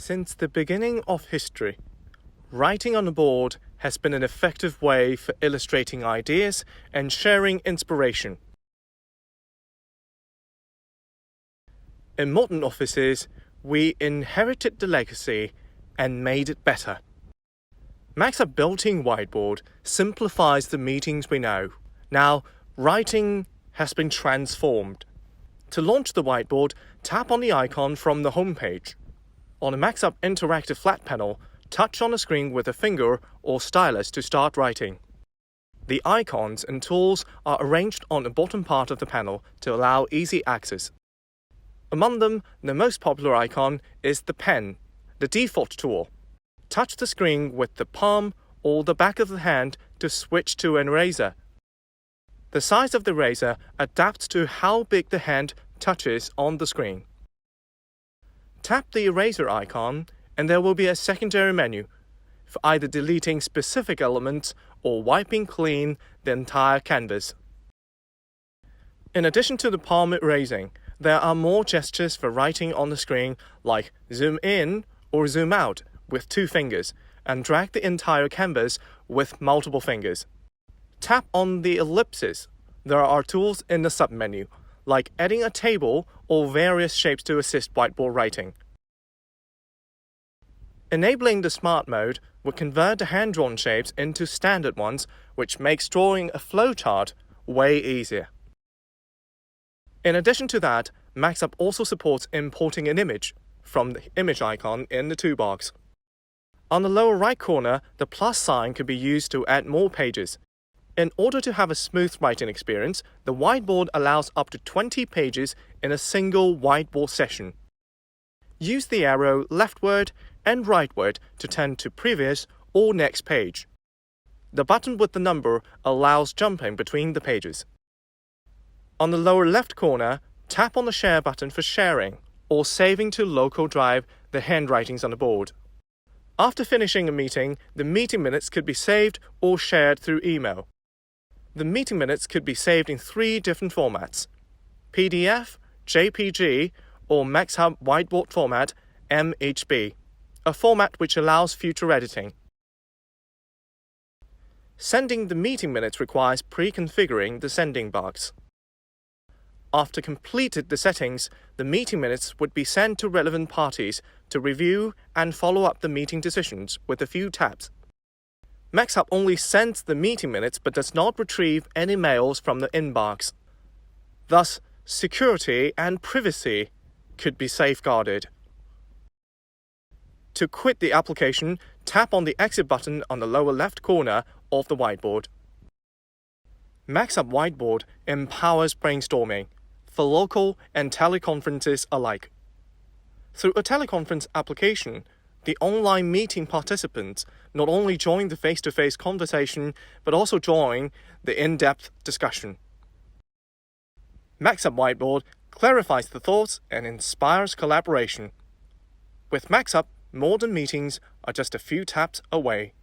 Since the beginning of history, writing on a board has been an effective way for illustrating ideas and sharing inspiration. In modern offices, we inherited the legacy and made it better. MAXHUB built-in whiteboard simplifies the meetings we know. Now, writing has been transformed. To launch the whiteboard, tap on the icon from the home page. On a MAXHUB interactive flat panel, touch on the screen with a finger or stylus to start writing. The icons and tools are arranged on the bottom part of the panel to allow easy access. Among them, the most popular icon is the pen, the default tool. Touch the screen with the palm or the back of the hand to switch to an eraser. The size of the eraser adapts to how big the hand touches on the screen. Tap the eraser icon and there will be a secondary menu for either deleting specific elements or wiping clean the entire canvas. In addition to the palm erasing, there are more gestures for writing on the screen, like zoom in or zoom out with 2 fingers and drag the entire canvas with multiple fingers. Tap on the ellipses. There are tools in the submenu, like adding a table or various shapes to assist whiteboard writing. Enabling the Smart mode will convert the hand-drawn shapes into standard ones, which makes drawing a flowchart way easier. In addition to that, MAXHUB also supports importing an image from the image icon in the toolbox. On the lower right corner, the plus sign can be used to add more pages. In order to have a smooth writing experience, the whiteboard allows up to 20 pages in a single whiteboard session. Use the arrow leftward and rightward to turn to previous or next page. The button with the number allows jumping between the pages. On the lower left corner, tap on the Share button for sharing or saving to local drive the handwritings on the board. After finishing a meeting, the meeting minutes could be saved or shared through email. The meeting minutes could be saved in 3 different formats: PDF, JPG, or MAXHUB Whiteboard format, MHB, a format which allows future editing. Sending the meeting minutes requires pre-configuring the sending box. After completed the settings, the meeting minutes would be sent to relevant parties to review and follow up the meeting decisions with a few taps. MAXHUB only sends the meeting minutes but does not retrieve any mails from the inbox. Thus, security and privacy could be safeguarded. To quit the application, tap on the exit button on the lower left corner of the whiteboard. MAXHUB Whiteboard empowers brainstorming for local and teleconferences alike. Through a teleconference application, the online meeting participants not only join the face-to-face conversation but also join the in-depth discussion. MAXHUB Whiteboard clarifies the thoughts and inspires collaboration. With MAXHUB, modern meetings are just a few taps away.